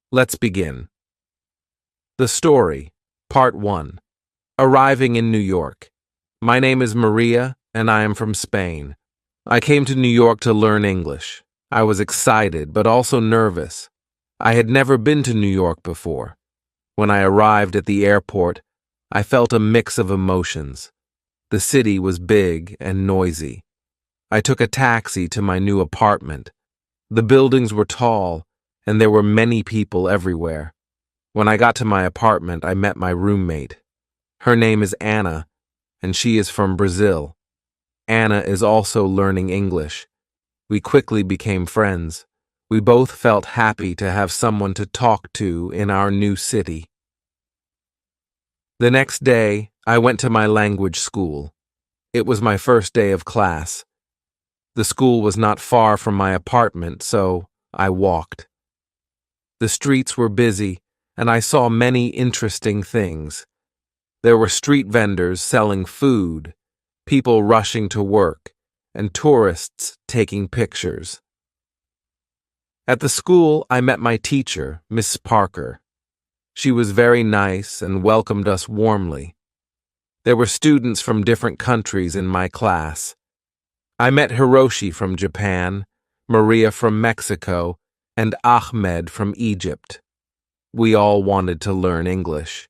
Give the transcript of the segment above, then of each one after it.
Let's begin. The story, Part 1. Arriving in New York. My name is Maria, and I am from Spain. I came to New York to learn English. I was excited, but also nervous. I had never been to New York before. When I arrived at the airport, I felt a mix of emotions. The city was big and noisy. I took a taxi to my new apartment. The buildings were tall, and there were many people everywhere. When I got to my apartment, I met my roommate. Her name is Anna, and she is from Brazil. Anna is also learning English. We quickly became friends. We both felt happy to have someone to talk to in our new city. The next day, I went to my language school. It was my first day of class. The school was not far from my apartment, so I walked. The streets were busy, and I saw many interesting things. There were street vendors selling food, people rushing to work, and tourists taking pictures. At the school, I met my teacher, Miss Parker. She was very nice and welcomed us warmly. There were students from different countries in my class. I met Hiroshi from Japan, Maria from Mexico, and Ahmed from Egypt. We all wanted to learn English.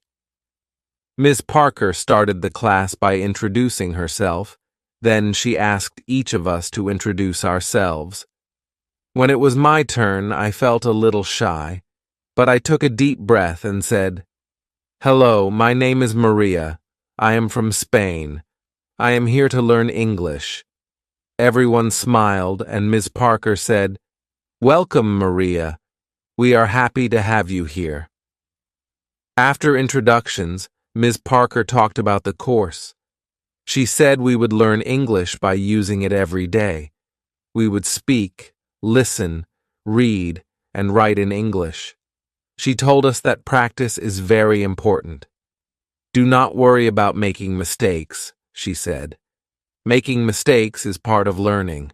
Ms. Parker started the class by introducing herself. Then she asked each of us to introduce ourselves. When it was my turn, I felt a little shy, but I took a deep breath and said, "Hello, my name is Maria. I am from Spain. I am here to learn English." Everyone smiled, and Ms. Parker said, "Welcome, Maria. We are happy to have you here." After introductions, Ms. Parker talked about the course. She said we would learn English by using it every day. We would speak, listen, read, and write in English. She told us that practice is very important. "Do not worry about making mistakes," she said. "Making mistakes is part of learning."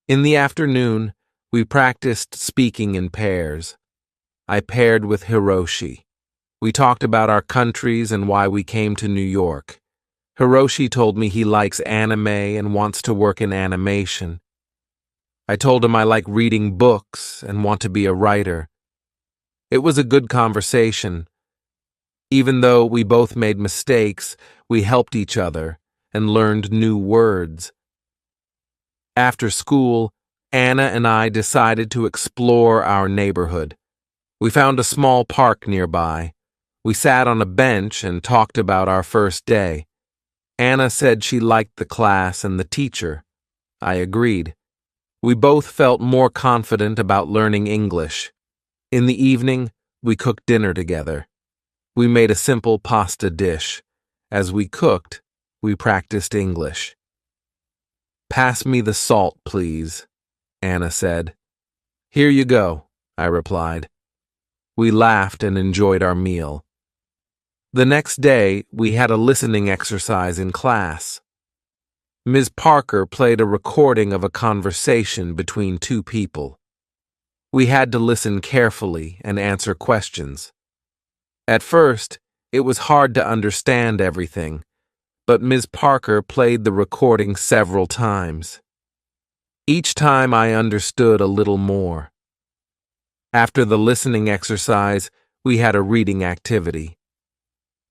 In the afternoon, we practiced speaking in pairs. I paired with Hiroshi. We talked about our countries and why we came to New York. Hiroshi told me he likes anime and wants to work in animation. I told him I like reading books and want to be a writer. It was a good conversation. Even though we both made mistakes, we helped each other and learned new words. After school, Anna and I decided to explore our neighborhood. We found a small park nearby. We sat on a bench and talked about our first day. Anna said she liked the class and the teacher. I agreed. We both felt more confident about learning English. In the evening, we cooked dinner together. We made a simple pasta dish. As we cooked, we practiced English. "Pass me the salt, please," Anna said. "Here you go," I replied. We laughed and enjoyed our meal. The next day, we had a listening exercise in class. Ms. Parker played a recording of a conversation between two people. We had to listen carefully and answer questions. At first, it was hard to understand everything, but Ms. Parker played the recording several times. Each time I understood a little more. After the listening exercise, we had a reading activity.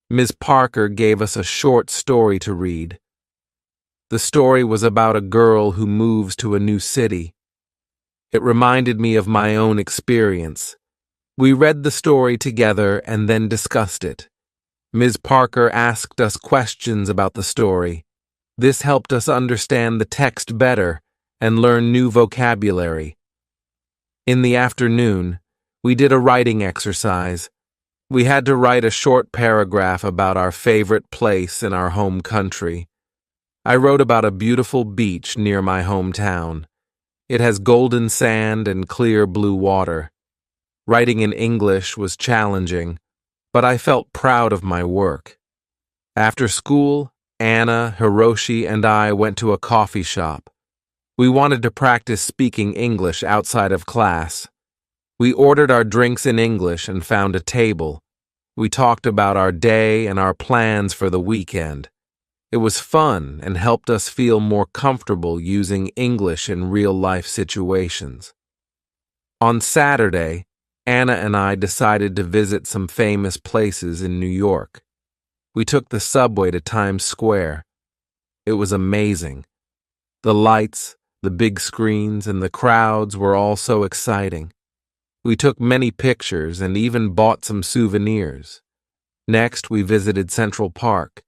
Ms. Parker gave us a short story to read. The story was about a girl who moves to a new city. It reminded me of my own experience. We read the story together and then discussed it. Ms. Parker asked us questions about the story. This helped us understand the text better and learn new vocabulary. In the afternoon, we did a writing exercise. We had to write a short paragraph about our favorite place in our home country. I wrote about a beautiful beach near my hometown. It has golden sand and clear blue water. Writing in English was challenging, but I felt proud of my work. After school, Anna, Hiroshi, and I went to a coffee shop. We wanted to practice speaking English outside of class. We ordered our drinks in English and found a table. We talked about our day and our plans for the weekend. It was fun and helped us feel more comfortable using English in real-life situations. On Saturday, Anna and I decided to visit some famous places in New York. We took the subway to Times Square. It was amazing. The lights, the big screens, and the crowds were all so exciting. We took many pictures and even bought some souvenirs. Next, we visited Central Park.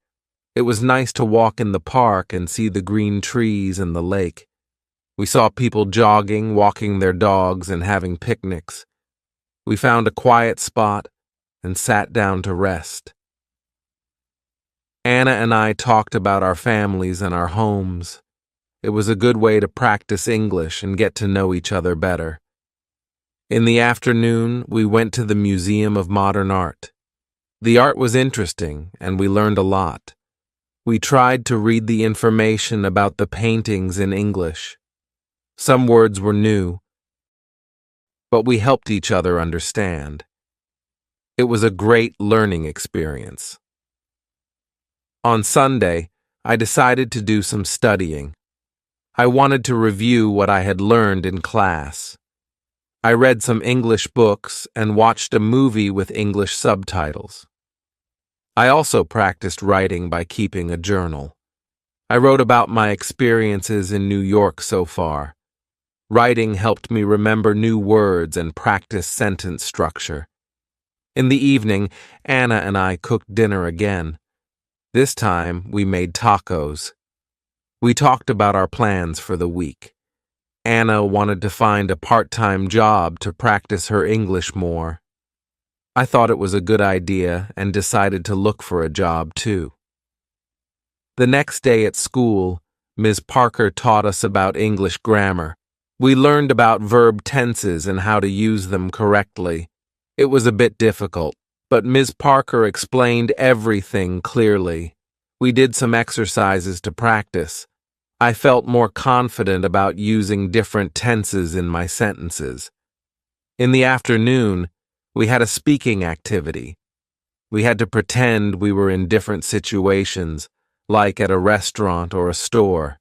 It was nice to walk in the park and see the green trees and the lake. We saw people jogging, walking their dogs, and having picnics. We found a quiet spot and sat down to rest. Anna and I talked about our families and our homes. It was a good way to practice English and get to know each other better. In the afternoon, we went to the Museum of Modern Art. The art was interesting, and we learned a lot. We tried to read the information about the paintings in English. Some words were new, but we helped each other understand. It was a great learning experience. On Sunday, I decided to do some studying. I wanted to review what I had learned in class. I read some English books and watched a movie with English subtitles. I also practiced writing by keeping a journal. I wrote about my experiences in New York so far. Writing helped me remember new words and practice sentence structure. In the evening, Anna and I cooked dinner again. This time, we made tacos. We talked about our plans for the week. Anna wanted to find a part-time job to practice her English more. I thought it was a good idea and decided to look for a job too. The next day at school, Ms. Parker taught us about English grammar. We learned about verb tenses and how to use them correctly. It was a bit difficult, but Ms. Parker explained everything clearly. We did some exercises to practice. I felt more confident about using different tenses in my sentences. In the afternoon, we had a speaking activity. We had to pretend we were in different situations, like at a restaurant or a store.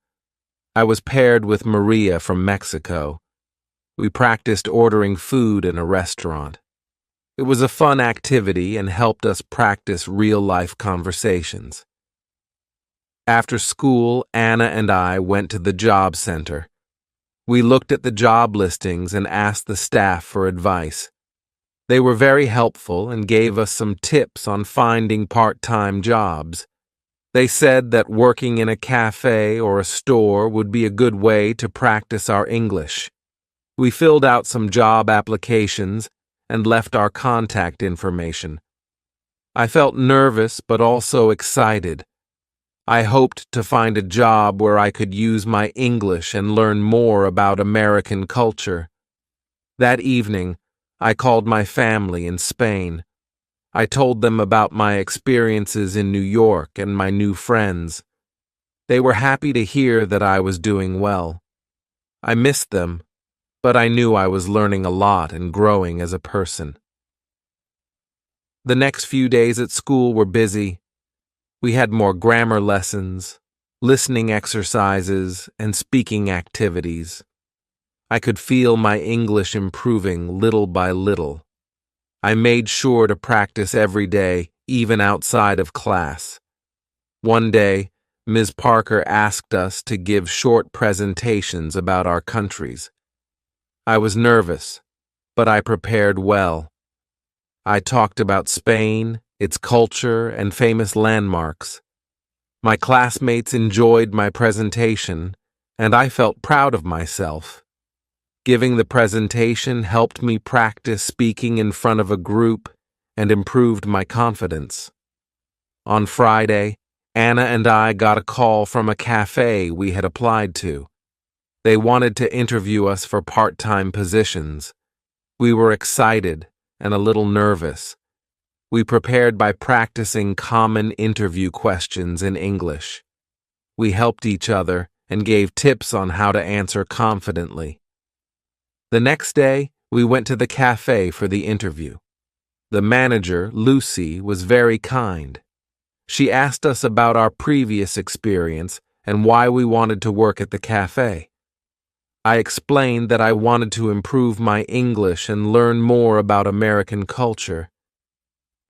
I was paired with Maria from Mexico. We practiced ordering food in a restaurant. It was a fun activity and helped us practice real-life conversations. After school, Anna and I went to the job center. We looked at the job listings and asked the staff for advice. They were very helpful and gave us some tips on finding part-time jobs. They said that working in a cafe or a store would be a good way to practice our English. We filled out some job applications and left our contact information. I felt nervous but also excited. I hoped to find a job where I could use my English and learn more about American culture. That evening, I called my family in Spain. I told them about my experiences in New York and my new friends. They were happy to hear that I was doing well. I missed them, but I knew I was learning a lot and growing as a person. The next few days at school were busy. We had more grammar lessons, listening exercises, and speaking activities. I could feel my English improving little by little. I made sure to practice every day, even outside of class. One day, Ms. Parker asked us to give short presentations about our countries. I was nervous, but I prepared well. I talked about Spain, its culture, and famous landmarks. My classmates enjoyed my presentation, and I felt proud of myself. Giving the presentation helped me practice speaking in front of a group and improved my confidence. On Friday, Anna and I got a call from a cafe we had applied to. They wanted to interview us for part-time positions. We were excited and a little nervous. We prepared by practicing common interview questions in English. We helped each other and gave tips on how to answer confidently. The next day, we went to the cafe for the interview. The manager, Lucy, was very kind. She asked us about our previous experience and why we wanted to work at the cafe. I explained that I wanted to improve my English and learn more about American culture.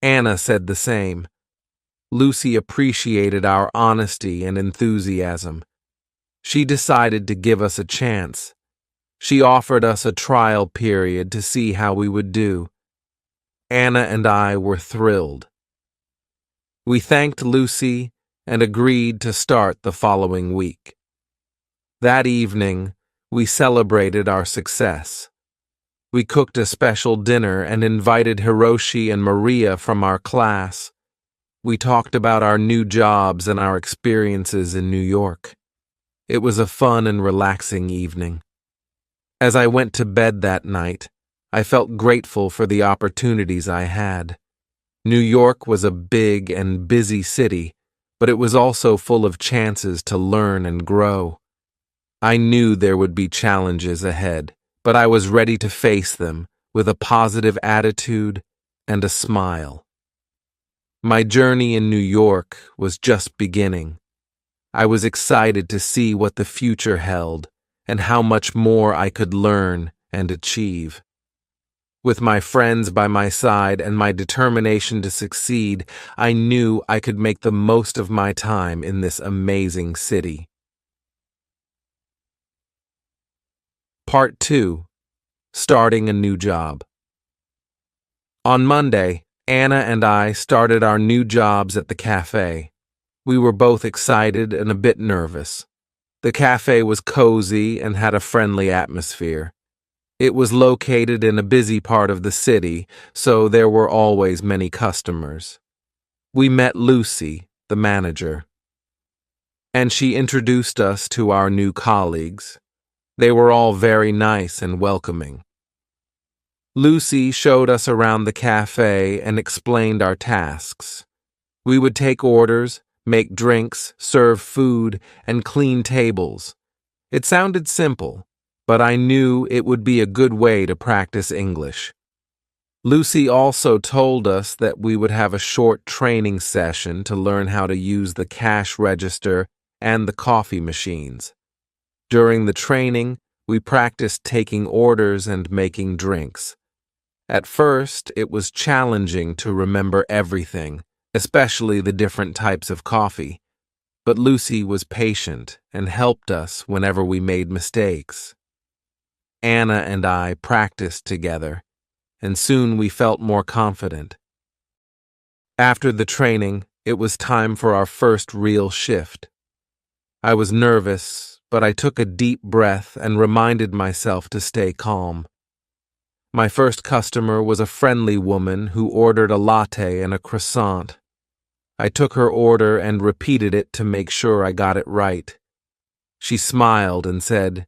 Anna said the same. Lucy appreciated our honesty and enthusiasm. She decided to give us a chance. She offered us a trial period to see how we would do. Anna and I were thrilled. We thanked Lucy and agreed to start the following week. That evening, we celebrated our success. We cooked a special dinner and invited Hiroshi and Maria from our class. We talked about our new jobs and our experiences in New York. It was a fun and relaxing evening. As I went to bed that night, I felt grateful for the opportunities I had. New York was a big and busy city, but it was also full of chances to learn and grow. I knew there would be challenges ahead, but I was ready to face them with a positive attitude and a smile. My journey in New York was just beginning. I was excited to see what the future held and how much more I could learn and achieve. With my friends by my side and my determination to succeed, I knew I could make the most of my time in this amazing city. Part 2. Starting a new job. On Monday, Anna and I started our new jobs at the cafe. We were both excited and a bit nervous. The cafe was cozy and had a friendly atmosphere. It was located in a busy part of the city, so there were always many customers. We met Lucy, the manager, and she introduced us to our new colleagues. They were all very nice and welcoming. Lucy showed us around the cafe and explained our tasks. We would take orders, make drinks, serve food, and clean tables. It sounded simple, but I knew it would be a good way to practice English. Lucy also told us that we would have a short training session to learn how to use the cash register and the coffee machines. During the training, we practiced taking orders and making drinks. At first, it was challenging to remember everything, especially the different types of coffee. But Lucy was patient and helped us whenever we made mistakes. Anna and I practiced together, and soon we felt more confident. After the training, it was time for our first real shift. I was nervous, but I took a deep breath and reminded myself to stay calm. My first customer was a friendly woman who ordered a latte and a croissant. I took her order and repeated it to make sure I got it right. She smiled and said,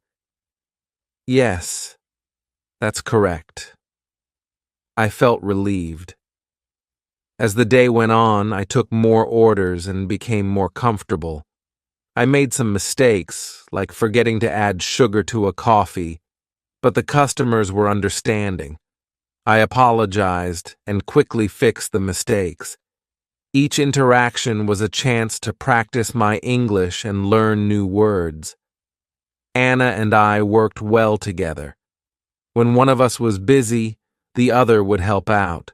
"Yes, that's correct." I felt relieved. As the day went on, I took more orders and became more comfortable. I made some mistakes, like forgetting to add sugar to a coffee, but the customers were understanding. I apologized and quickly fixed the mistakes. Each interaction was a chance to practice my English and learn new words. Anna and I worked well together. When one of us was busy, the other would help out.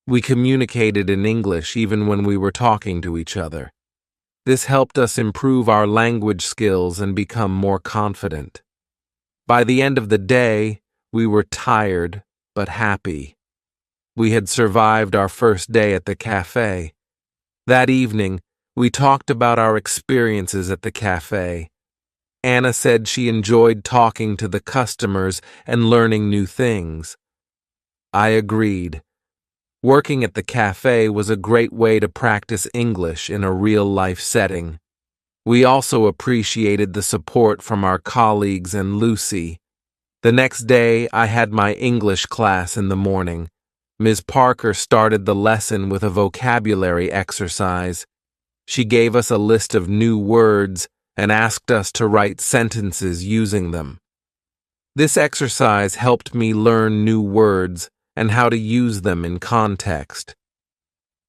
We communicated in English even when we were talking to each other. This helped us improve our language skills and become more confident. By the end of the day, we were tired but happy. We had survived our first day at the cafe. That evening, we talked about our experiences at the cafe. Anna said she enjoyed talking to the customers and learning new things. I agreed. Working at the cafe was a great way to practice English in a real-life setting. We also appreciated the support from our colleagues and Lucy. The next day, I had my English class in the morning. Ms. Parker started the lesson with a vocabulary exercise. She gave us a list of new words and asked us to write sentences using them. This exercise helped me learn new words and how to use them in context.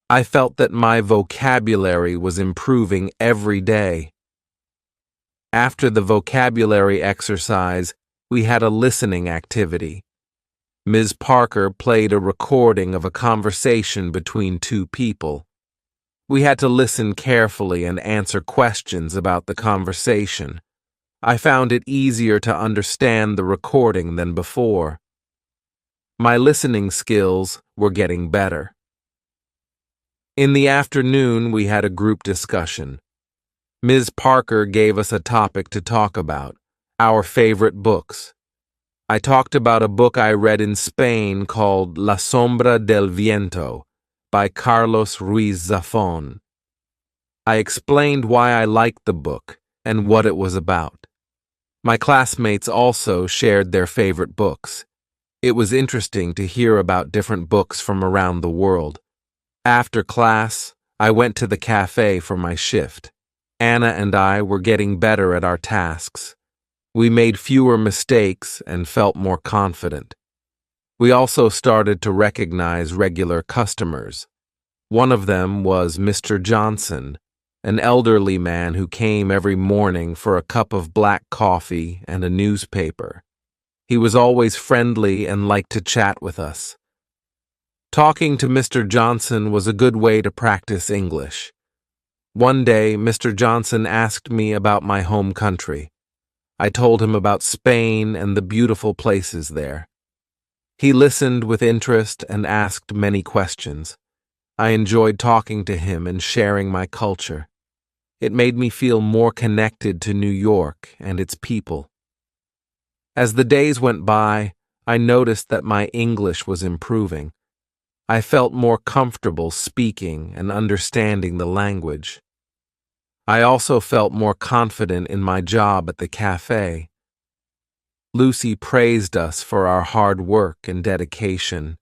I felt that my vocabulary was improving every day. After the vocabulary exercise, we had a listening activity. Ms. Parker played a recording of a conversation between two people. We had to listen carefully and answer questions about the conversation. I found it easier to understand the recording than before. My listening skills were getting better. In the afternoon, we had a group discussion. Ms. Parker gave us a topic to talk about, our favorite books. I talked about a book I read in Spain called La Sombra del Viento by Carlos Ruiz Zafón. I explained why I liked the book and what it was about. My classmates also shared their favorite books. It was interesting to hear about different books from around the world. After class, I went to the cafe for my shift. Anna and I were getting better at our tasks. We made fewer mistakes and felt more confident. We also started to recognize regular customers. One of them was Mr. Johnson, an elderly man who came every morning for a cup of black coffee and a newspaper. He was always friendly and liked to chat with us. Talking to Mr. Johnson was a good way to practice English. One day, Mr. Johnson asked me about my home country. I told him about Spain and the beautiful places there. He listened with interest and asked many questions. I enjoyed talking to him and sharing my culture. It made me feel more connected to New York and its people. As the days went by, I noticed that my English was improving. I felt more comfortable speaking and understanding the language. I also felt more confident in my job at the cafe. Lucy praised us for our hard work and dedication.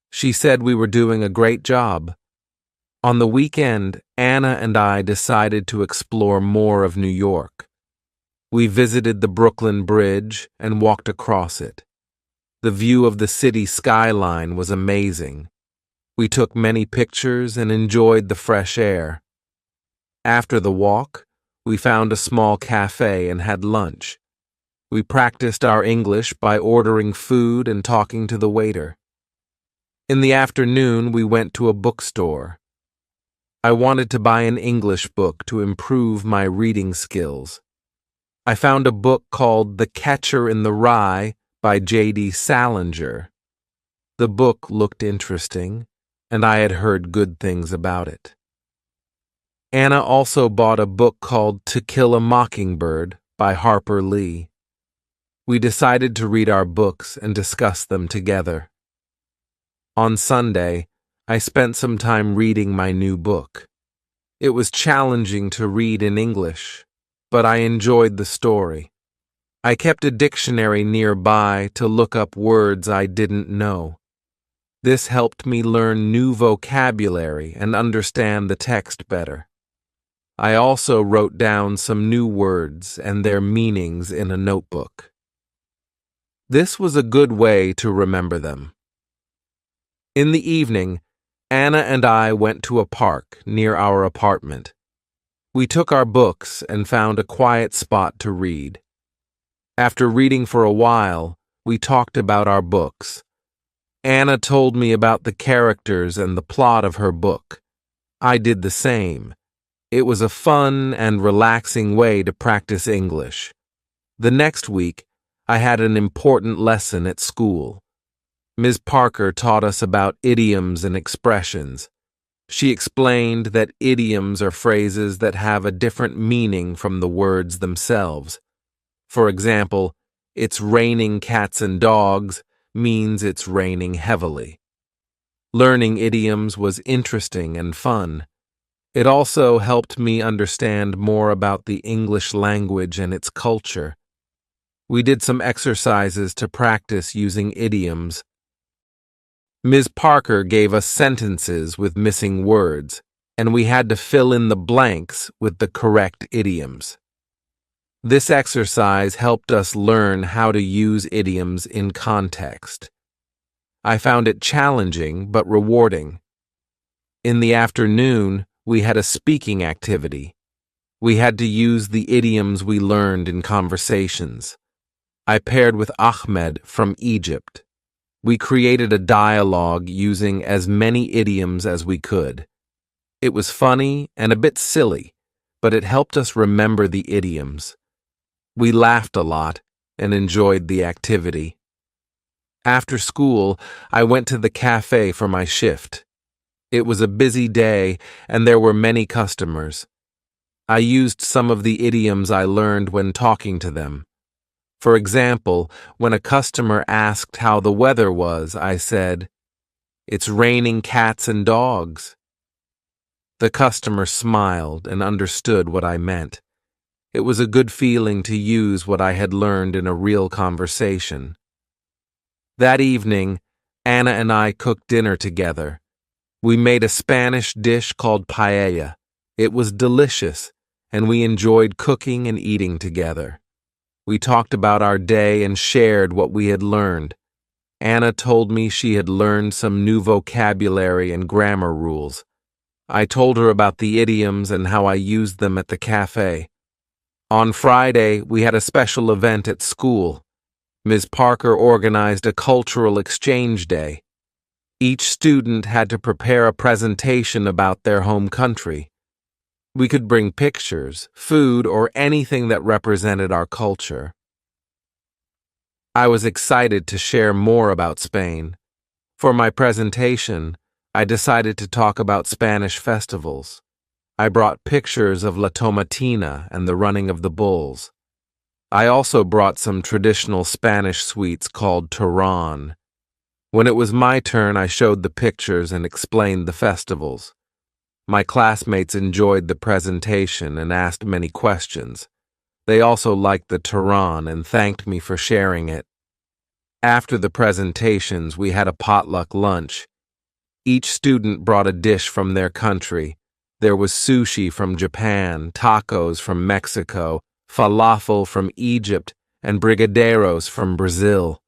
She said we were doing a great job. On the weekend, Anna and I decided to explore more of New York. We visited the Brooklyn Bridge and walked across it. The view of the city skyline was amazing. We took many pictures and enjoyed the fresh air. After the walk, we found a small cafe and had lunch. We practiced our English by ordering food and talking to the waiter. In the afternoon, we went to a bookstore. I wanted to buy an English book to improve my reading skills. I found a book called The Catcher in the Rye by J.D. Salinger. The book looked interesting, and I had heard good things about it. Anna also bought a book called To Kill a Mockingbird by Harper Lee. We decided to read our books and discuss them together. On Sunday, I spent some time reading my new book. It was challenging to read in English, but I enjoyed the story. I kept a dictionary nearby to look up words I didn't know. This helped me learn new vocabulary and understand the text better. I also wrote down some new words and their meanings in a notebook. This was a good way to remember them. In the evening, Anna and I went to a park near our apartment. We took our books and found a quiet spot to read. After reading for a while, we talked about our books. Anna told me about the characters and the plot of her book. I did the same. It was a fun and relaxing way to practice English. The next week, I had an important lesson at school. Ms. Parker taught us about idioms and expressions. She explained that idioms are phrases that have a different meaning from the words themselves. For example, "It's raining cats and dogs" means it's raining heavily. Learning idioms was interesting and fun. It also helped me understand more about the English language and its culture. We did some exercises to practice using idioms. Ms. Parker gave us sentences with missing words, and we had to fill in the blanks with the correct idioms. This exercise helped us learn how to use idioms in context. I found it challenging but rewarding. In the afternoon, we had a speaking activity. We had to use the idioms we learned in conversations. I paired with Ahmed from Egypt. We created a dialogue using as many idioms as we could. It was funny and a bit silly, but it helped us remember the idioms. We laughed a lot and enjoyed the activity. After school, I went to the cafe for my shift. It was a busy day, and there were many customers. I used some of the idioms I learned when talking to them. For example, when a customer asked how the weather was, I said, "It's raining cats and dogs." The customer smiled and understood what I meant. It was a good feeling to use what I had learned in a real conversation. That evening, Anna and I cooked dinner together. We made a Spanish dish called paella. It was delicious, and we enjoyed cooking and eating together. We talked about our day and shared what we had learned. Anna told me she had learned some new vocabulary and grammar rules. I told her about the idioms and how I used them at the cafe. On Friday, we had a special event at school. Ms. Parker organized a cultural exchange day. Each student had to prepare a presentation about their home country. We could bring pictures, food, or anything that represented our culture. I was excited to share more about Spain. For my presentation, I decided to talk about Spanish festivals. I brought pictures of La Tomatina and the running of the bulls. I also brought some traditional Spanish sweets called turrón. When it was my turn, I showed the pictures and explained the festivals. My classmates enjoyed the presentation and asked many questions. They also liked the turrón and thanked me for sharing it. After the presentations, we had a potluck lunch. Each student brought a dish from their country. There was sushi from Japan, tacos from Mexico, falafel from Egypt, and brigadeiros from Brazil.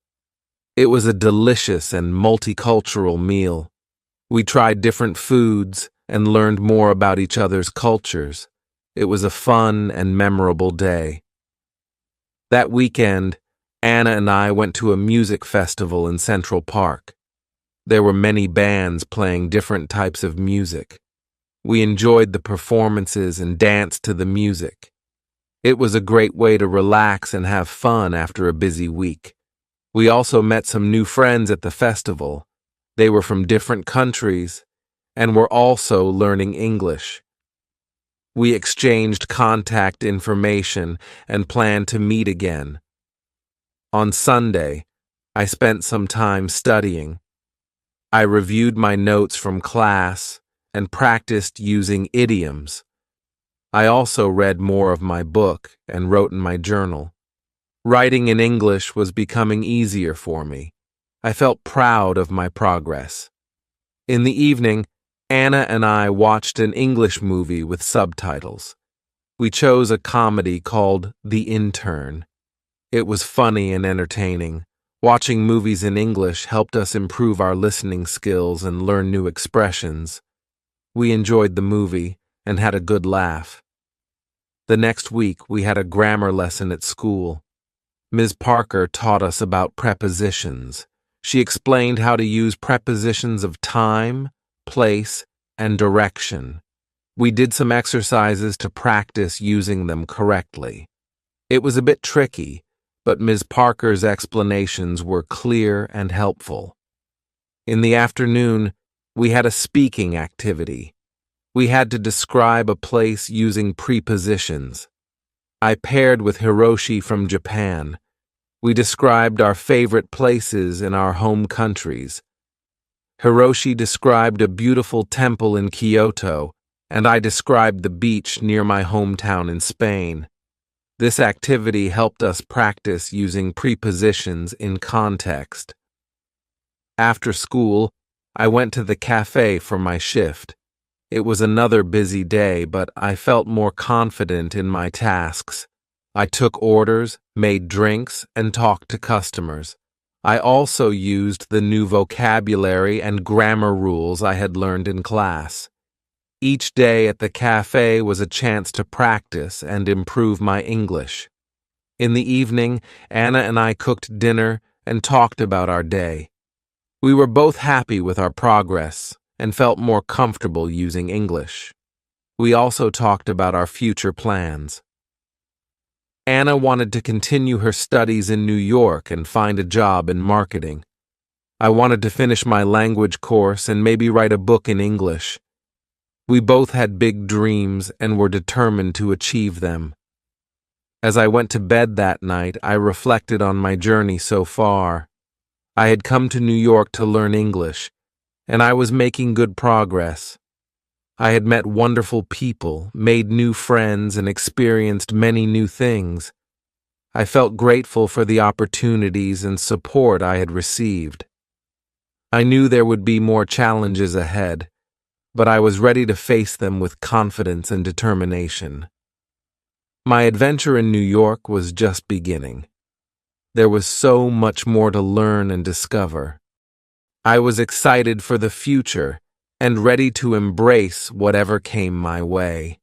It was a delicious and multicultural meal. We tried different foods and learned more about each other's cultures. It was a fun and memorable day. That weekend, Anna and I went to a music festival in Central Park. There were many bands playing different types of music. We enjoyed the performances and danced to the music. It was a great way to relax and have fun after a busy week. We also met some new friends at the festival. They were from different countries and were also learning English. We exchanged contact information and planned to meet again. On Sunday, I spent some time studying. I reviewed my notes from class and practiced using idioms. I also read more of my book and wrote in my journal. Writing in English was becoming easier for me. I felt proud of my progress. In the evening, Anna and I watched an English movie with subtitles. We chose a comedy called The Intern. It was funny and entertaining. Watching movies in English helped us improve our listening skills and learn new expressions. We enjoyed the movie and had a good laugh. The next week, we had a grammar lesson at school. Ms. Parker taught us about prepositions. She explained how to use prepositions of time, place, and direction. We did some exercises to practice using them correctly. It was a bit tricky, but Ms. Parker's explanations were clear and helpful. In the afternoon, we had a speaking activity. We had to describe a place using prepositions. I paired with Hiroshi from Japan. We described our favorite places in our home countries. Hiroshi described a beautiful temple in Kyoto, and I described the beach near my hometown in Spain. This activity helped us practice using prepositions in context. After school, I went to the cafe for my shift. It was another busy day, but I felt more confident in my tasks. I took orders, made drinks, and talked to customers. I also used the new vocabulary and grammar rules I had learned in class. Each day at the cafe was a chance to practice and improve my English. In the evening, Anna and I cooked dinner and talked about our day. We were both happy with our progress and felt more comfortable using English. We also talked about our future plans. Anna wanted to continue her studies in New York and find a job in marketing. I wanted to finish my language course and maybe write a book in English. We both had big dreams and were determined to achieve them. As I went to bed that night, I reflected on my journey so far. I had come to New York to learn English, and I was making good progress. I had met wonderful people, made new friends, and experienced many new things. I felt grateful for the opportunities and support I had received. I knew there would be more challenges ahead, but I was ready to face them with confidence and determination. My adventure in New York was just beginning. There was so much more to learn and discover. I was excited for the future and ready to embrace whatever came my way.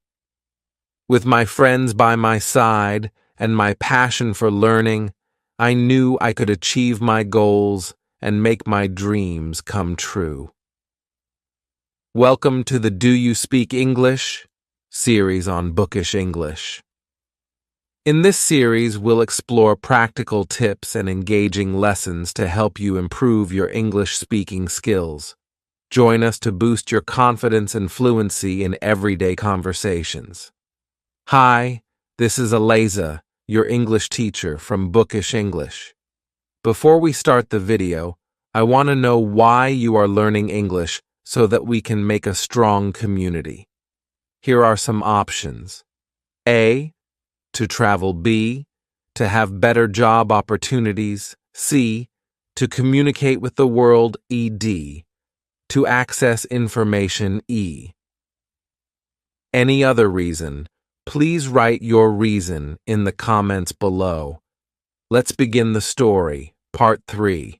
With my friends by my side and my passion for learning, I knew I could achieve my goals and make my dreams come true. Welcome to the Do You Speak English series on Bookish English. In this series, we'll explore practical tips and engaging lessons to help you improve your English speaking skills. Join us to boost your confidence and fluency in everyday conversations. Hi, this is Eliza, your English teacher from Bookish English. Before we start the video, I want to know why you are learning English so that we can make a strong community. Here are some options. A, to travel. B, to have better job opportunities. C, to communicate with the world. ED, to access information. E. Any other reason, please write your reason in the comments below. Let's begin the story, Part 3.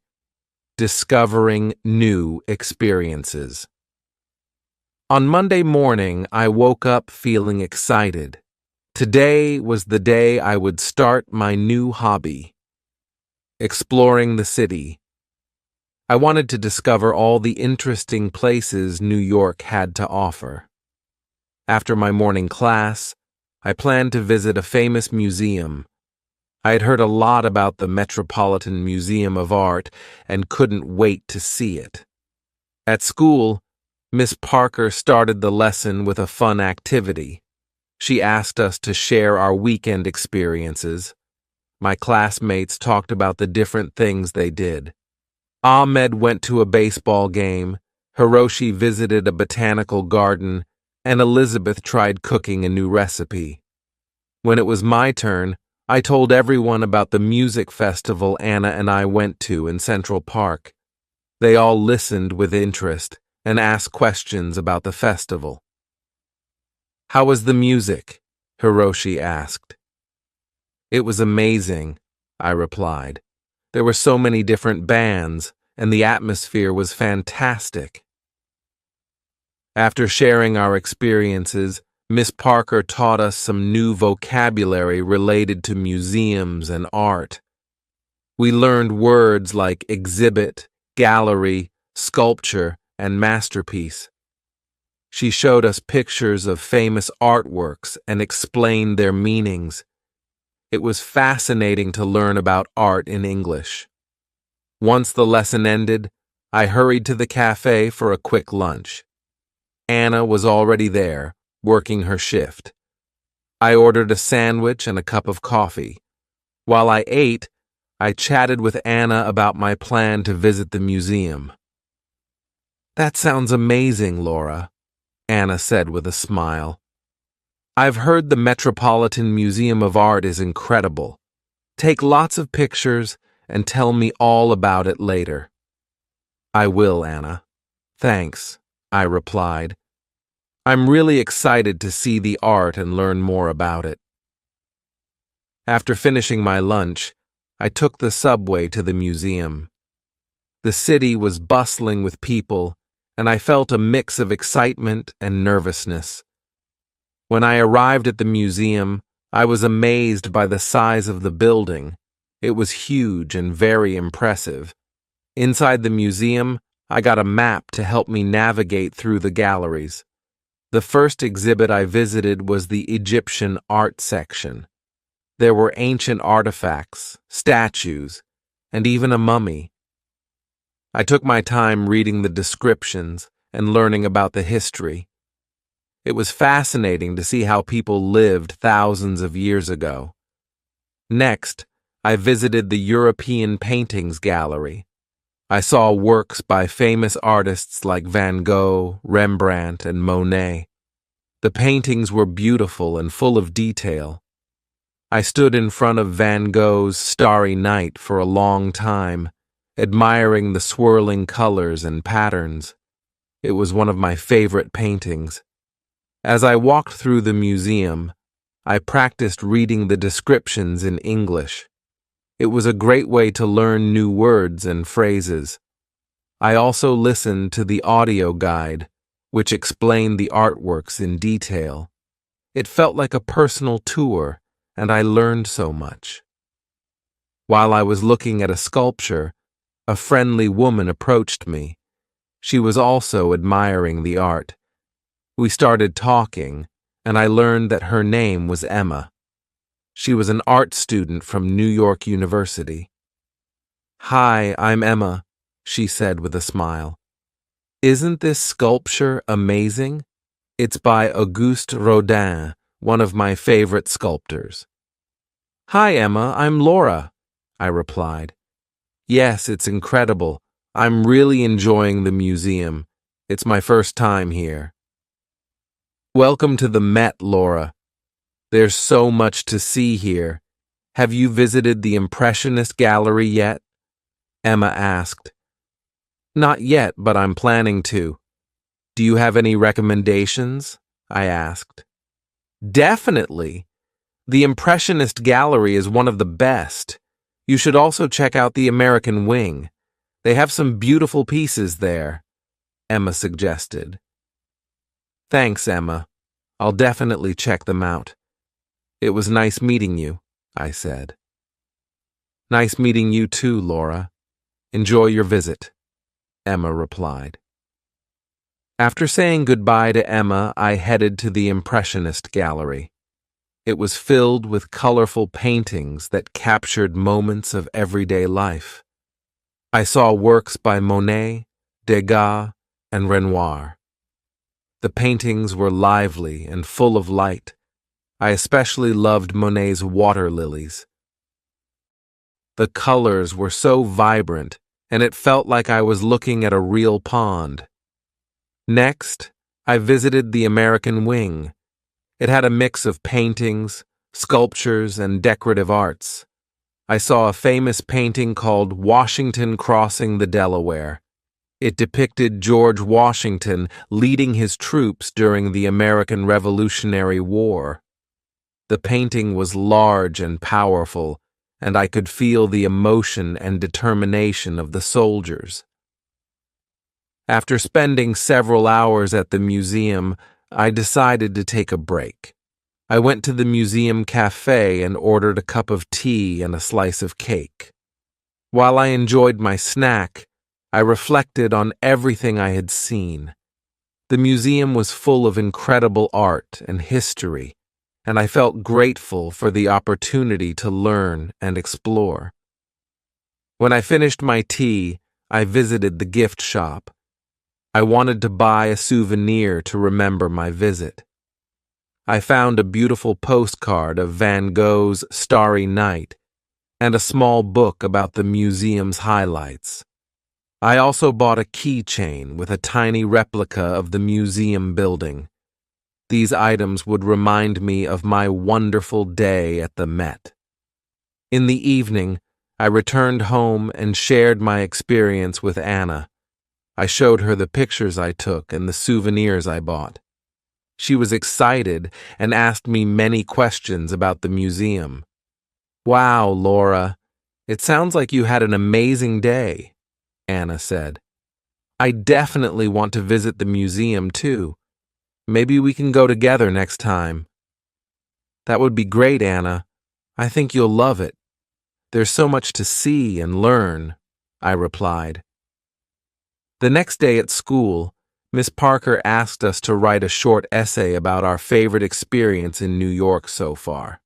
Discovering New Experiences. On Monday morning, I woke up feeling excited. Today was the day I would start my new hobby, exploring the city. I wanted to discover all the interesting places New York had to offer. After my morning class, I planned to visit a famous museum. I had heard a lot about the Metropolitan Museum of Art and couldn't wait to see it. At school, Miss Parker started the lesson with a fun activity. She asked us to share our weekend experiences. My classmates talked about the different things they did. Ahmed went to a baseball game, Hiroshi visited a botanical garden, and Elizabeth tried cooking a new recipe. When it was my turn, I told everyone about the music festival Anna and I went to in Central Park. They all listened with interest and asked questions about the festival. "How was the music?" Hiroshi asked. "It was amazing," I replied. "There were so many different bands, and the atmosphere was fantastic." After sharing our experiences, Miss Parker taught us some new vocabulary related to museums and art. We learned words like exhibit, gallery, sculpture, and masterpiece. She showed us pictures of famous artworks and explained their meanings. It was fascinating to learn about art in English. Once the lesson ended, I hurried to the cafe for a quick lunch. Anna was already there, working her shift. I ordered a sandwich and a cup of coffee. While I ate, I chatted with Anna about my plan to visit the museum. "That sounds amazing, Laura," Anna said with a smile. "I've heard the Metropolitan Museum of Art is incredible. Take lots of pictures and tell me all about it later." "I will, Anna." "Thanks," I replied. "I'm really excited to see the art and learn more about it." After finishing my lunch, I took the subway to the museum. The city was bustling with people, and I felt a mix of excitement and nervousness. When I arrived at the museum, I was amazed by the size of the building. It was huge and very impressive. Inside the museum, I got a map to help me navigate through the galleries. The first exhibit I visited was the Egyptian art section. There were ancient artifacts, statues, and even a mummy. I took my time reading the descriptions and learning about the history. It was fascinating to see how people lived thousands of years ago. Next, I visited the European Paintings Gallery. I saw works by famous artists like Van Gogh, Rembrandt, and Monet. The paintings were beautiful and full of detail. I stood in front of Van Gogh's Starry Night for a long time, admiring the swirling colors and patterns. It was one of my favorite paintings. As I walked through the museum, I practiced reading the descriptions in English. It was a great way to learn new words and phrases. I also listened to the audio guide, which explained the artworks in detail. It felt like a personal tour, and I learned so much. While I was looking at a sculpture, a friendly woman approached me. She was also admiring the art. We started talking, and I learned that her name was Emma. She was an art student from New York University. "Hi, I'm Emma," she said with a smile. "Isn't this sculpture amazing? It's by Auguste Rodin, one of my favorite sculptors." "Hi, Emma, I'm Laura," I replied. "Yes, it's incredible. I'm really enjoying the museum. It's my first time here." "Welcome to the Met, Laura. There's so much to see here. Have you visited the Impressionist Gallery yet?" Emma asked. "Not yet, but I'm planning to." "Do you have any recommendations?" I asked. "Definitely. The Impressionist Gallery is one of the best. You should also check out the American Wing. They have some beautiful pieces there," Emma suggested. "Thanks, Emma. I'll definitely check them out." "It was nice meeting you," I said. "Nice meeting you too, Laura. Enjoy your visit," Emma replied. After saying goodbye to Emma, I headed to the Impressionist Gallery. It was filled with colorful paintings that captured moments of everyday life. I saw works by Monet, Degas, and Renoir. The paintings were lively and full of light. I especially loved Monet's water lilies. The colors were so vibrant, and it felt like I was looking at a real pond. Next, I visited the American Wing. It had a mix of paintings, sculptures, and decorative arts. I saw a famous painting called Washington Crossing the Delaware. It depicted George Washington leading his troops during the American Revolutionary War. The painting was large and powerful, and I could feel the emotion and determination of the soldiers. After spending several hours at the museum, I decided to take a break. I went to the museum cafe and ordered a cup of tea and a slice of cake. While I enjoyed my snack, I reflected on everything I had seen. The museum was full of incredible art and history, and I felt grateful for the opportunity to learn and explore. When I finished my tea, I visited the gift shop. I wanted to buy a souvenir to remember my visit. I found a beautiful postcard of Van Gogh's Starry Night and a small book about the museum's highlights. I also bought a keychain with a tiny replica of the museum building. These items would remind me of my wonderful day at the Met. In the evening, I returned home and shared my experience with Anna. I showed her the pictures I took and the souvenirs I bought. She was excited and asked me many questions about the museum. Wow, Laura, it sounds like you had an amazing day, Anna said. I definitely want to visit the museum too. Maybe we can go together next time. That would be great, Anna. I think you'll love it. There's so much to see and learn, I replied. The next day at school, Miss Parker asked us to write a short essay about our favorite experience in New York so far.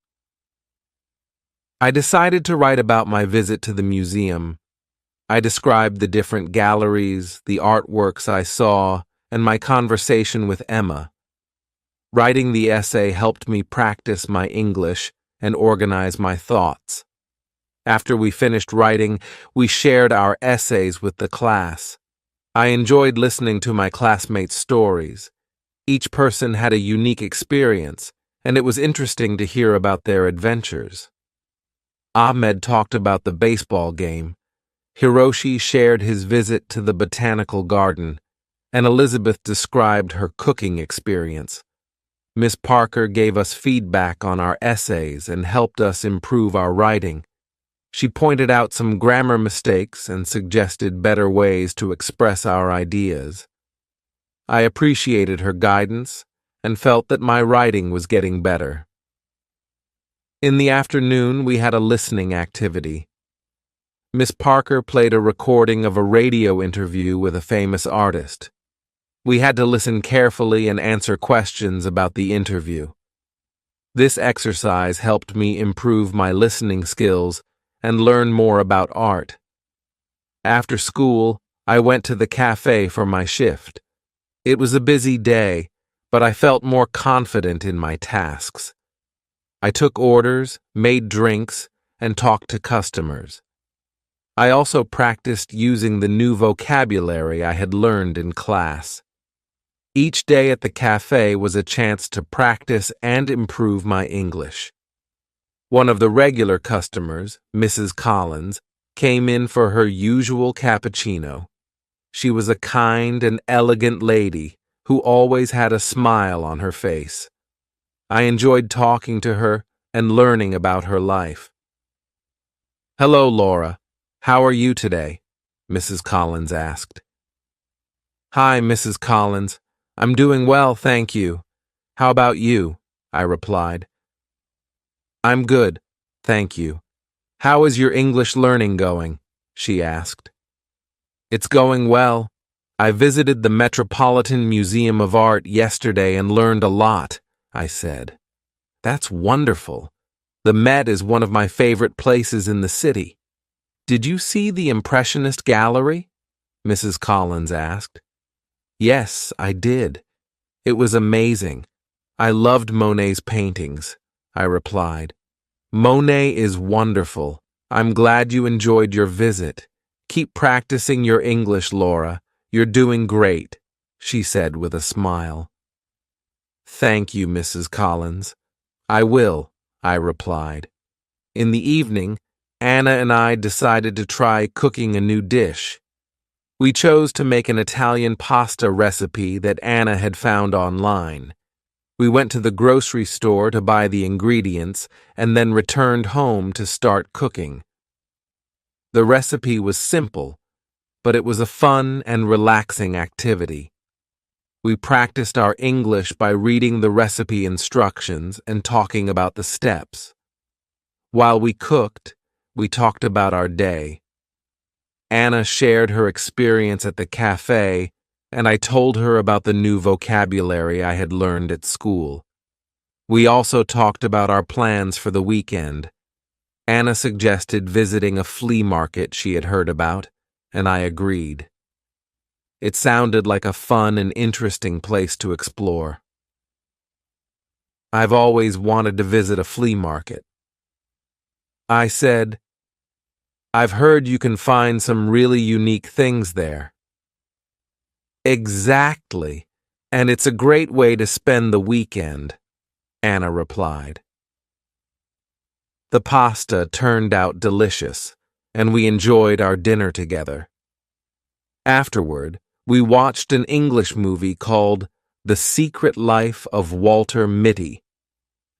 I decided to write about my visit to the museum. I described the different galleries, the artworks I saw, and my conversation with Emma. Writing the essay helped me practice my English and organize my thoughts. After we finished writing, we shared our essays with the class. I enjoyed listening to my classmates' stories. Each person had a unique experience, and it was interesting to hear about their adventures. Ahmed talked about the baseball game. Hiroshi shared his visit to the botanical garden, and Elizabeth described her cooking experience. Miss Parker gave us feedback on our essays and helped us improve our writing. She pointed out some grammar mistakes and suggested better ways to express our ideas. I appreciated her guidance and felt that my writing was getting better. In the afternoon, we had a listening activity. Miss Parker played a recording of a radio interview with a famous artist. We had to listen carefully and answer questions about the interview. This exercise helped me improve my listening skills and learn more about art. After school, I went to the cafe for my shift. It was a busy day, but I felt more confident in my tasks. I took orders, made drinks, and talked to customers. I also practiced using the new vocabulary I had learned in class. Each day at the cafe was a chance to practice and improve my English. One of the regular customers, Mrs. Collins, came in for her usual cappuccino. She was a kind and elegant lady who always had a smile on her face. I enjoyed talking to her and learning about her life. "Hello, Laura. How are you today?" Mrs. Collins asked. "Hi, Mrs. Collins. I'm doing well, thank you. How about you?" I replied. "I'm good, thank you. How is your English learning going?" she asked. "It's going well. I visited the Metropolitan Museum of Art yesterday and learned a lot," I said. "That's wonderful. The Met is one of my favorite places in the city." "Did you see the Impressionist Gallery?" Mrs. Collins asked. "Yes, I did. It was amazing. I loved Monet's paintings," I replied. "Monet is wonderful. I'm glad you enjoyed your visit. Keep practicing your English, Laura. You're doing great," she said with a smile. "Thank you, Mrs. Collins. I will," I replied. In the evening, Anna and I decided to try cooking a new dish. We chose to make an Italian pasta recipe that Anna had found online. We went to the grocery store to buy the ingredients and then returned home to start cooking. The recipe was simple, but it was a fun and relaxing activity. We practiced our English by reading the recipe instructions and talking about the steps. While we cooked, we talked about our day. Anna shared her experience at the cafe, and I told her about the new vocabulary I had learned at school. We also talked about our plans for the weekend. Anna suggested visiting a flea market she had heard about, and I agreed. It sounded like a fun and interesting place to explore. "I've always wanted to visit a flea market." I said, "I've heard you can find some really unique things there." "Exactly, and it's a great way to spend the weekend," Anna replied. The pasta turned out delicious, and we enjoyed our dinner together. Afterward, we watched an English movie called The Secret Life of Walter Mitty.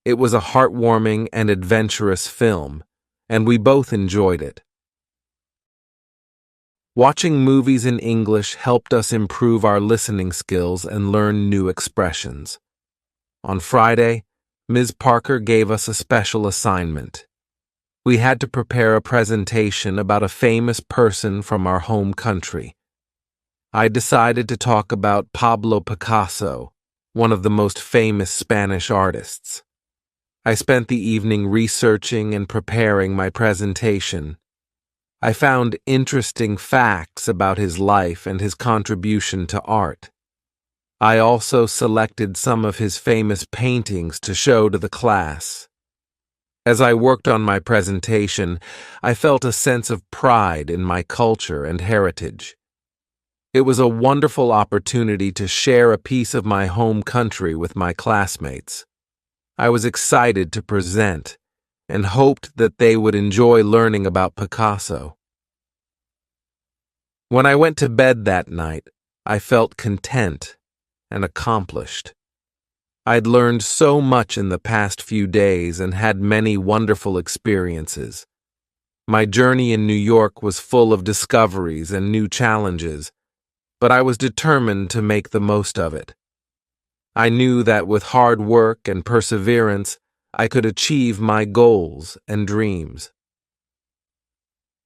It was a heartwarming and adventurous film, and we both enjoyed it. Watching movies in English helped us improve our listening skills and learn new expressions. On Friday, Ms. Parker gave us a special assignment. We had to prepare a presentation about a famous person from our home country. I decided to talk about Pablo Picasso, one of the most famous Spanish artists. I spent the evening researching and preparing my presentation. I found interesting facts about his life and his contribution to art. I also selected some of his famous paintings to show to the class. As I worked on my presentation, I felt a sense of pride in my culture and heritage. It was a wonderful opportunity to share a piece of my home country with my classmates. I was excited to present and hoped that they would enjoy learning about Picasso. When I went to bed that night, I felt content and accomplished. I'd learned so much in the past few days and had many wonderful experiences. My journey in New York was full of discoveries and new challenges, but I was determined to make the most of it. I knew that with hard work and perseverance, I could achieve my goals and dreams.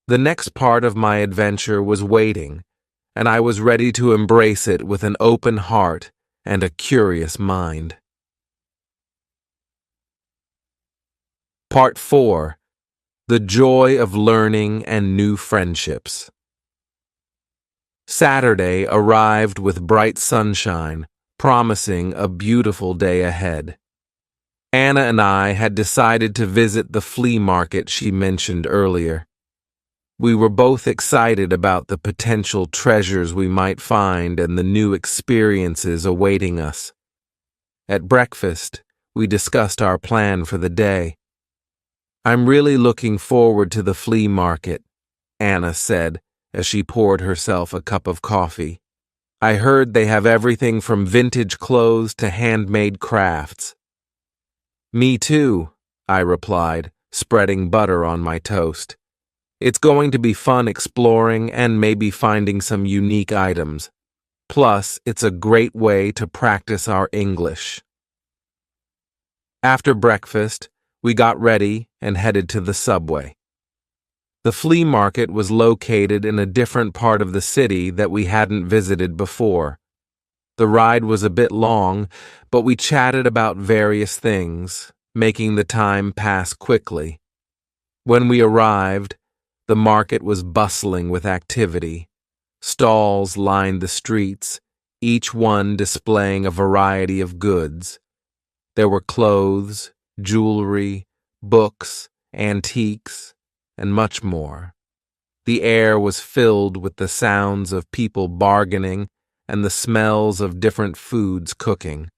The next part of my adventure was waiting, and I was ready to embrace it with an open heart and a curious mind. Part 4. The Joy of Learning and New Friendships. Saturday arrived with bright sunshine, promising a beautiful day ahead. Anna and I had decided to visit the flea market she mentioned earlier. We were both excited about the potential treasures we might find and the new experiences awaiting us. At breakfast, we discussed our plan for the day. "I'm really looking forward to the flea market," Anna said as she poured herself a cup of coffee. "I heard they have everything from vintage clothes to handmade crafts." "Me too," I replied, spreading butter on my toast. "It's going to be fun exploring and maybe finding some unique items. Plus, it's a great way to practice our English." After breakfast, we got ready and headed to the subway. The flea market was located in a different part of the city that we hadn't visited before. The ride was a bit long, but we chatted about various things, making the time pass quickly. When we arrived, the market was bustling with activity. Stalls lined the streets, each one displaying a variety of goods. There were clothes, jewelry, books, antiques, and much more. The air was filled with the sounds of people bargaining and the smells of different foods cooking.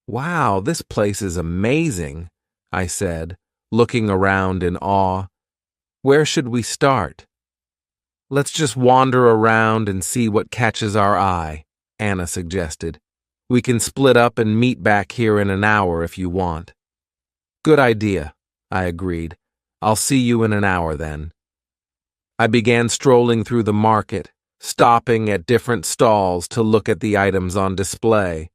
"Wow, this place is amazing," I said, looking around in awe. "Where should we start?" "Let's just wander around and see what catches our eye," Anna suggested. "We can split up and meet back here in an hour if you want." "Good idea," I agreed. "I'll see you in an hour then." I began strolling through the market, stopping at different stalls to look at the items on display.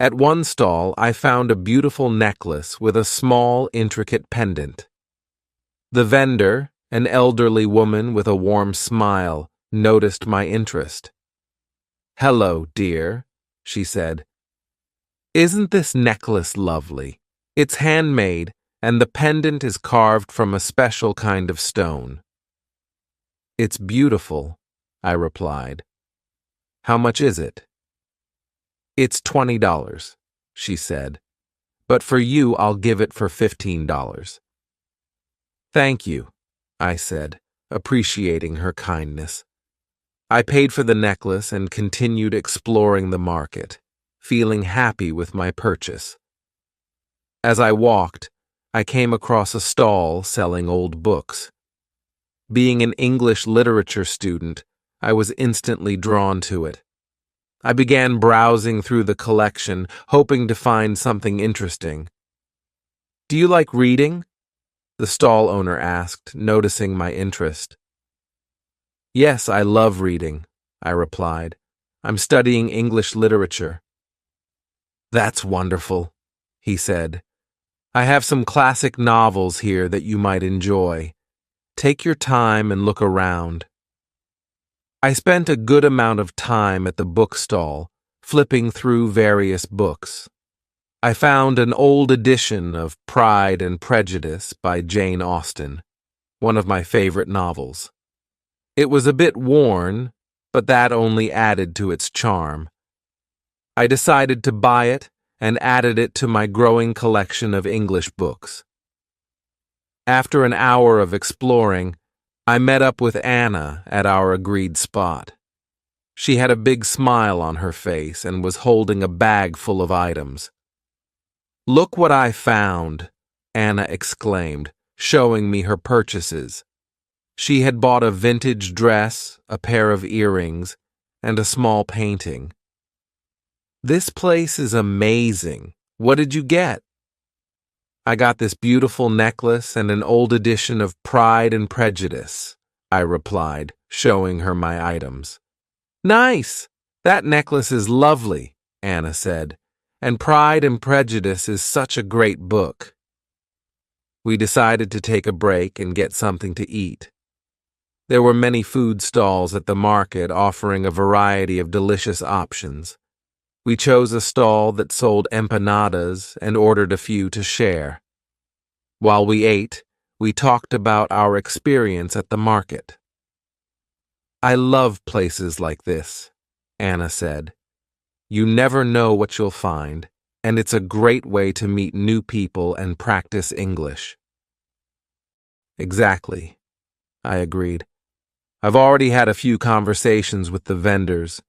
At one stall, I found a beautiful necklace with a small, intricate pendant. The vendor, an elderly woman with a warm smile, noticed my interest. "Hello, dear," she said. "Isn't this necklace lovely? It's handmade, and the pendant is carved from a special kind of stone." "It's beautiful," I replied. "How much is it?" "It's $20, she said, "but for you I'll give it for $15. "Thank you," I said, appreciating her kindness. I paid for the necklace and continued exploring the market, feeling happy with my purchase. As I walked, I came across a stall selling old books. Being an English literature student, I was instantly drawn to it. I began browsing through the collection, hoping to find something interesting. "Do you like reading?" the stall owner asked, noticing my interest. Yes, I love reading, I replied. I'm studying English literature. That's wonderful, he said. I have some classic novels here that you might enjoy. Take your time and look around. I spent a good amount of time at the bookstall, flipping through various books. I found an old edition of Pride and Prejudice by Jane Austen, one of my favorite novels. It was a bit worn, but that only added to its charm. I decided to buy it and added it to my growing collection of English books. After an hour of exploring, I met up with Anna at our agreed spot. She had a big smile on her face and was holding a bag full of items. Look what I found, Anna exclaimed, showing me her purchases. She had bought a vintage dress, a pair of earrings, and a small painting. This place is amazing. What did you get? I got this beautiful necklace and an old edition of Pride and Prejudice, I replied, showing her my items. Nice! That necklace is lovely, Anna said, and Pride and Prejudice is such a great book. We decided to take a break and get something to eat. There were many food stalls at the market offering a variety of delicious options. We chose a stall that sold empanadas and ordered a few to share. While we ate, we talked about our experience at the market. I love places like this, Anna said. You never know what you'll find, and it's a great way to meet new people and practice English. Exactly, I agreed. I've already had a few conversations with the vendors,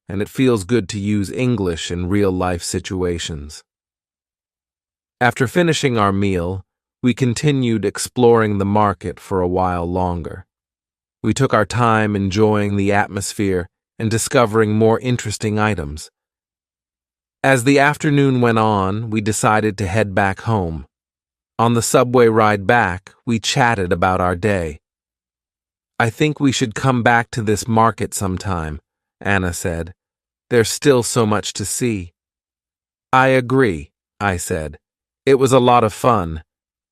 and it feels good to use English in real-life situations. After finishing our meal, we continued exploring the market for a while longer. We took our time enjoying the atmosphere and discovering more interesting items. As the afternoon went on, we decided to head back home. On the subway ride back, we chatted about our day. I think we should come back to this market sometime, Anna said. There's still so much to see. I agree, I said. It was a lot of fun,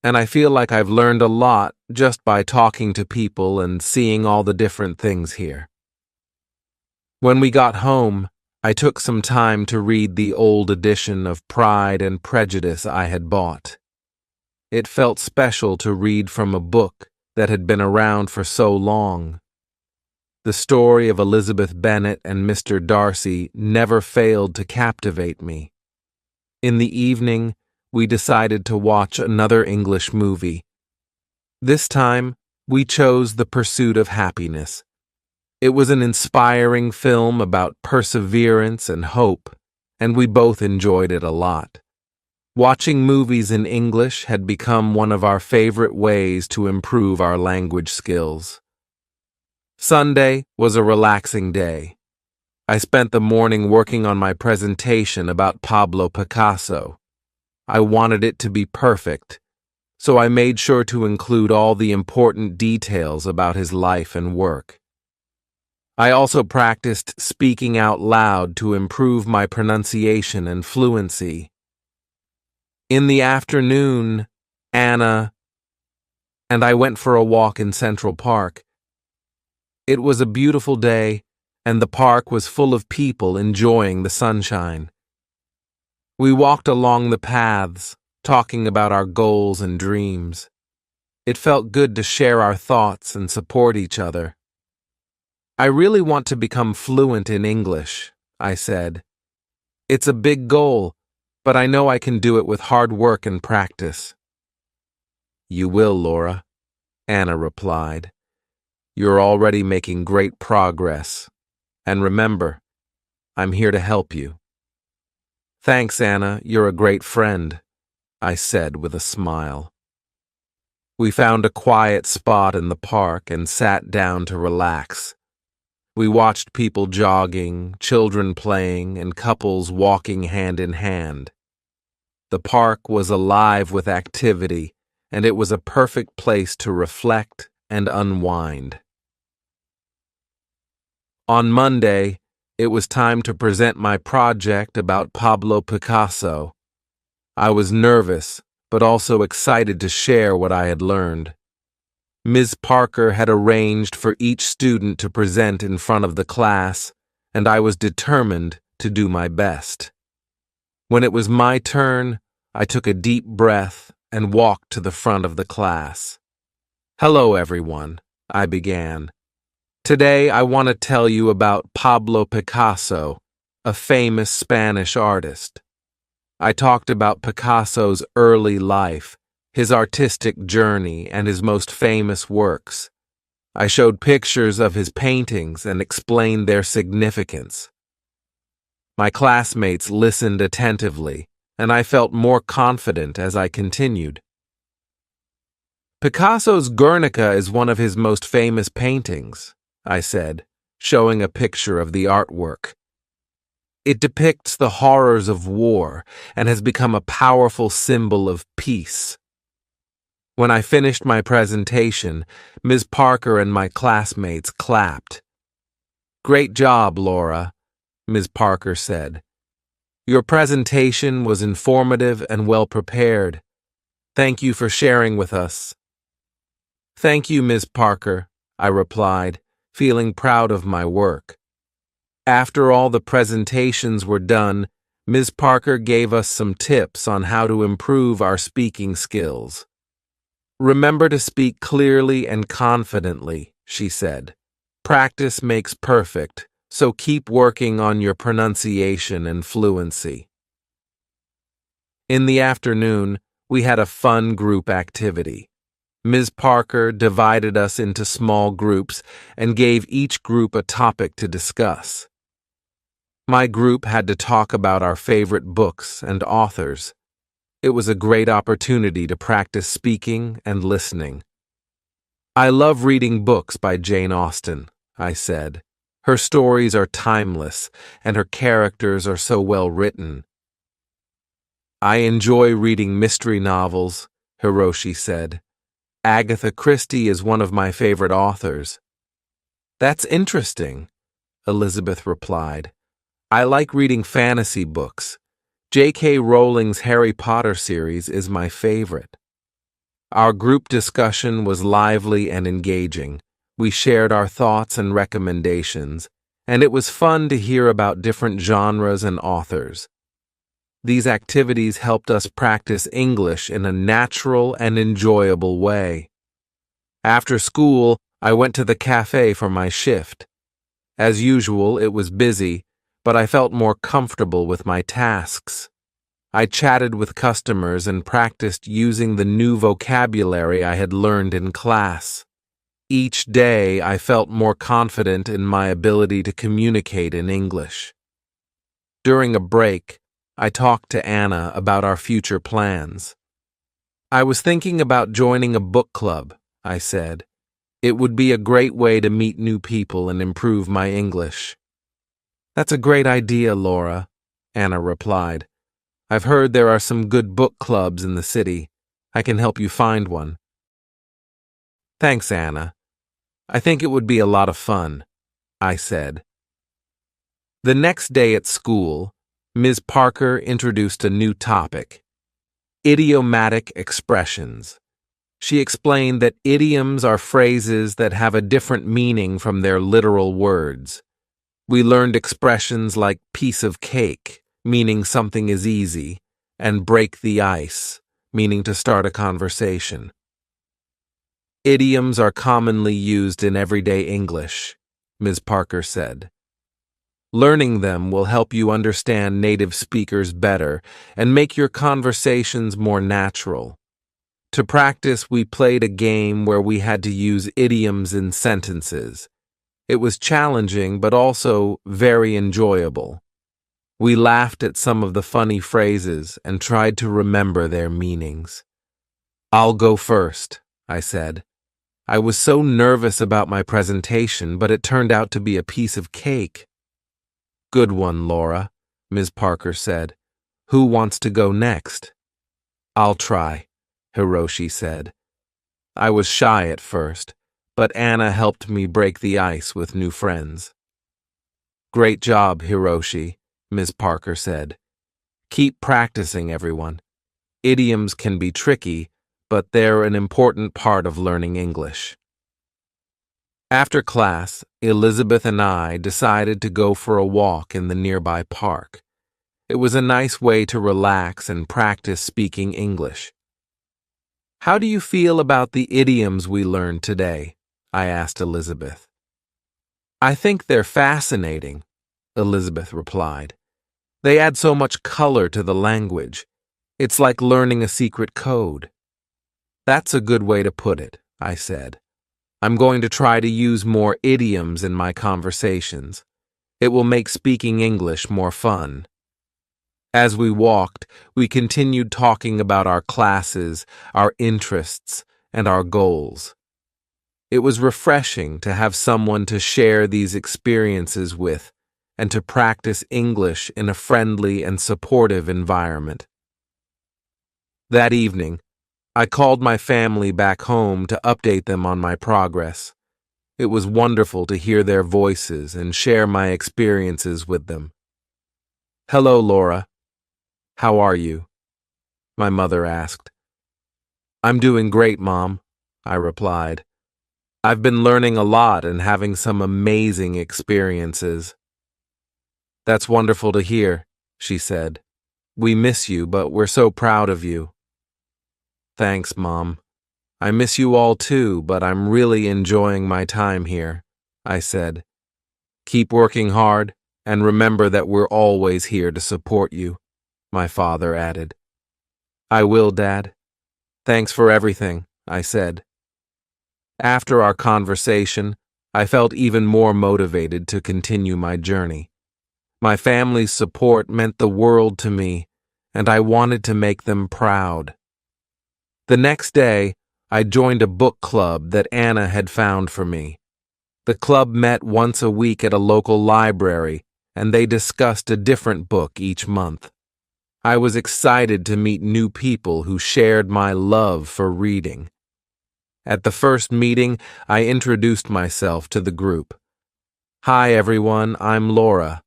and I feel like I've learned a lot just by talking to people and seeing all the different things here. When we got home, I took some time to read the old edition of Pride and Prejudice I had bought. It felt special to read from a book that had been around for so long. The story of Elizabeth Bennet and Mr. Darcy never failed to captivate me. In the evening, we decided to watch another English movie. This time, we chose The Pursuit of Happiness. It was an inspiring film about perseverance and hope, and we both enjoyed it a lot. Watching movies in English had become one of our favorite ways to improve our language skills. Sunday was a relaxing day. I spent the morning working on my presentation about Pablo Picasso. I wanted it to be perfect, so I made sure to include all the important details about his life and work. I also practiced speaking out loud to improve my pronunciation and fluency. In the afternoon, Anna and I went for a walk in Central Park. It was a beautiful day, and the park was full of people enjoying the sunshine. We walked along the paths, talking about our goals and dreams. It felt good to share our thoughts and support each other. I really want to become fluent in English, I said. It's a big goal, but I know I can do it with hard work and practice. You will, Laura, Anna replied. You're already making great progress. And remember, I'm here to help you. Thanks, Anna. You're a great friend, I said with a smile. We found a quiet spot in the park and sat down to relax. We watched people jogging, children playing, and couples walking hand in hand. The park was alive with activity, and it was a perfect place to reflect and unwind. On Monday, it was time to present my project about Pablo Picasso. I was nervous, but also excited to share what I had learned. Ms. Parker had arranged for each student to present in front of the class, and I was determined to do my best. When it was my turn, I took a deep breath and walked to the front of the class. "Hello, everyone," I began. "Today I want to tell you about Pablo Picasso, a famous Spanish artist." I talked about Picasso's early life, his artistic journey, and his most famous works. I showed pictures of his paintings and explained their significance. My classmates listened attentively, and I felt more confident as I continued. "Picasso's Guernica is one of his most famous paintings," I said, showing a picture of the artwork. "It depicts the horrors of war and has become a powerful symbol of peace." When I finished my presentation, Ms. Parker and my classmates clapped. "Great job, Laura," Ms. Parker said. "Your presentation was informative and well prepared. Thank you for sharing with us." "Thank you, Ms. Parker," I replied, feeling proud of my work. After all the presentations were done, Ms. Parker gave us some tips on how to improve our speaking skills. "Remember to speak clearly and confidently," she said. "Practice makes perfect, so keep working on your pronunciation and fluency." In the afternoon, we had a fun group activity. Ms. Parker divided us into small groups and gave each group a topic to discuss. My group had to talk about our favorite books and authors. It was a great opportunity to practice speaking and listening. "I love reading books by Jane Austen," I said. "Her stories are timeless, and her characters are so well written." "I enjoy reading mystery novels," Hiroshi said. "Agatha Christie is one of my favorite authors." "That's interesting," Elizabeth replied. "I like reading fantasy books. J.K. Rowling's Harry Potter series is my favorite." Our group discussion was lively and engaging. We shared our thoughts and recommendations, and it was fun to hear about different genres and authors. These activities helped us practice English in a natural and enjoyable way. After school, I went to the cafe for my shift. As usual, it was busy, but I felt more comfortable with my tasks. I chatted with customers and practiced using the new vocabulary I had learned in class. Each day, I felt more confident in my ability to communicate in English. During a break, I talked to Anna about our future plans. "I was thinking about joining a book club," I said. "It would be a great way to meet new people and improve my English." "That's a great idea, Laura," Anna replied. "I've heard there are some good book clubs in the city. I can help you find one." "Thanks, Anna. I think it would be a lot of fun," I said. The next day at school, Ms. Parker introduced a new topic: idiomatic expressions. She explained that idioms are phrases that have a different meaning from their literal words. We learned expressions like piece of cake, meaning something is easy, and break the ice, meaning to start a conversation. "Idioms are commonly used in everyday English," Ms. Parker said. "Learning them will help you understand native speakers better and make your conversations more natural. To practice, we played a game where we had to use idioms in sentences. It was challenging, but also very enjoyable. We laughed at some of the funny phrases and tried to remember their meanings." "I'll go first," I said. I was so nervous about my presentation, but it turned out to be a piece of cake. "Good one, Laura," Ms. Parker said. "Who wants to go next?" "I'll try," Hiroshi said. I was shy at first, but Anna helped me break the ice with new friends. Great job, Hiroshi, Ms. Parker said. Keep practicing, everyone. Idioms can be tricky, but they're an important part of learning English. After class, Elizabeth and I decided to go for a walk in the nearby park. It was a nice way to relax and practice speaking English. How do you feel about the idioms we learned today? I asked Elizabeth. I think they're fascinating, Elizabeth replied. They add so much color to the language. It's like learning a secret code. That's a good way to put it, I said. I'm going to try to use more idioms in my conversations. It will make speaking English more fun. As we walked, we continued talking about our classes, our interests, and our goals. It was refreshing to have someone to share these experiences with and to practice English in a friendly and supportive environment. That evening, I called my family back home to update them on my progress. It was wonderful to hear their voices and share my experiences with them. Hello, Laura. How are you? My mother asked. I'm doing great, Mom, I replied. I've been learning a lot and having some amazing experiences. That's wonderful to hear, she said. We miss you, but we're so proud of you. Thanks, Mom. I miss you all too, but I'm really enjoying my time here, I said. Keep working hard, and remember that we're always here to support you, my father added. I will, Dad. Thanks for everything, I said. After our conversation, I felt even more motivated to continue my journey. My family's support meant the world to me, and I wanted to make them proud. The next day, I joined a book club that Anna had found for me. The club met once a week at a local library, and they discussed a different book each month. I was excited to meet new people who shared my love for reading. At the first meeting, I introduced myself to the group. Hi, everyone, I'm Laura.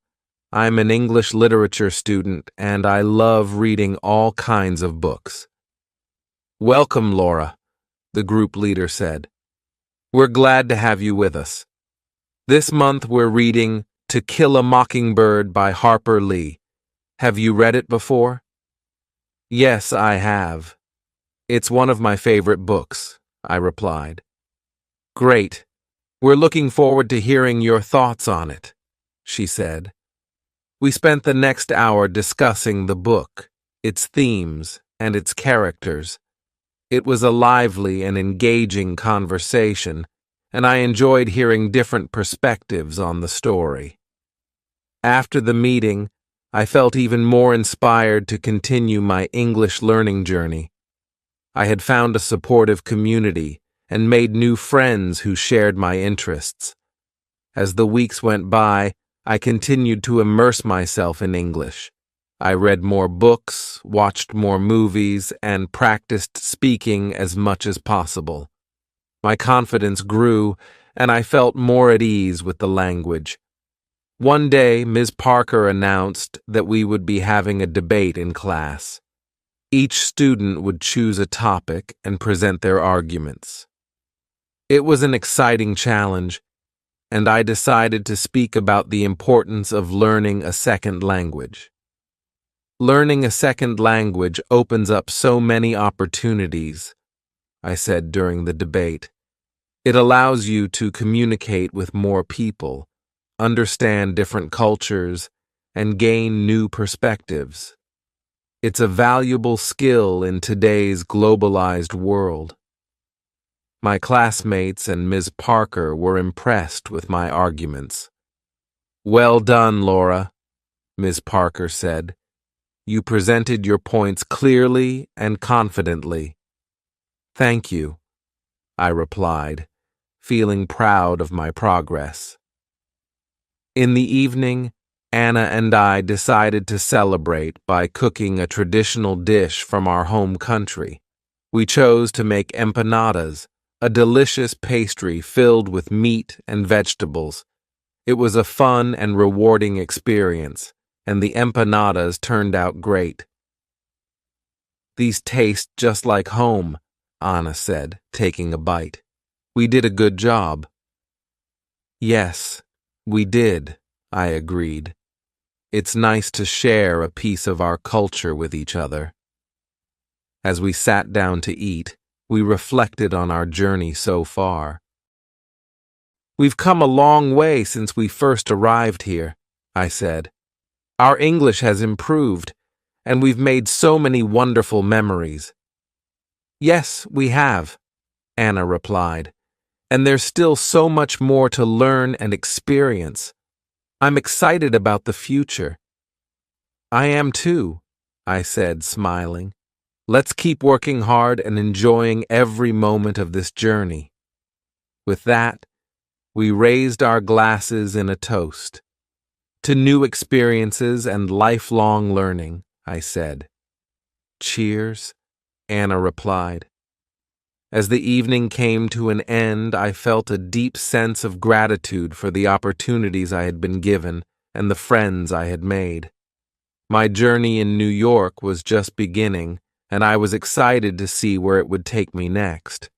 I'm an English literature student, and I love reading all kinds of books. Welcome, Laura, the group leader said. We're glad to have you with us. This month we're reading To Kill a Mockingbird by Harper Lee. Have you read it before? Yes, I have. It's one of my favorite books, I replied. Great. We're looking forward to hearing your thoughts on it, she said. We spent the next hour discussing the book, its themes, and its characters. It was a lively and engaging conversation, and I enjoyed hearing different perspectives on the story. After the meeting, I felt even more inspired to continue my English learning journey. I had found a supportive community and made new friends who shared my interests. As the weeks went by, I continued to immerse myself in English. I read more books, watched more movies, and practiced speaking as much as possible. My confidence grew, and I felt more at ease with the language. One day, Ms. Parker announced that we would be having a debate in class. Each student would choose a topic and present their arguments. It was an exciting challenge, and I decided to speak about the importance of learning a second language. Learning a second language opens up so many opportunities, I said during the debate. It allows you to communicate with more people, understand different cultures, and gain new perspectives. It's a valuable skill in today's globalized world. My classmates and Ms. Parker were impressed with my arguments. Well done, Laura, Ms. Parker said. You presented your points clearly and confidently. Thank you, I replied, feeling proud of my progress. In the evening, Anna and I decided to celebrate by cooking a traditional dish from our home country. We chose to make empanadas, a delicious pastry filled with meat and vegetables. It was a fun and rewarding experience, and the empanadas turned out great. "These taste just like home," Anna said, taking a bite. "We did a good job." "Yes, we did," I agreed. "It's nice to share a piece of our culture with each other." As we sat down to eat, we reflected on our journey so far. "We've come a long way since we first arrived here," I said. "Our English has improved, and we've made so many wonderful memories." "Yes, we have," Anna replied, "and there's still so much more to learn and experience. I'm excited about the future." "I am too," I said, smiling. "Let's keep working hard and enjoying every moment of this journey." With that, we raised our glasses in a toast. "To new experiences and lifelong learning," I said. "Cheers," Anna replied. As the evening came to an end, I felt a deep sense of gratitude for the opportunities I had been given and the friends I had made. My journey in New York was just beginning, and I was excited to see where it would take me next.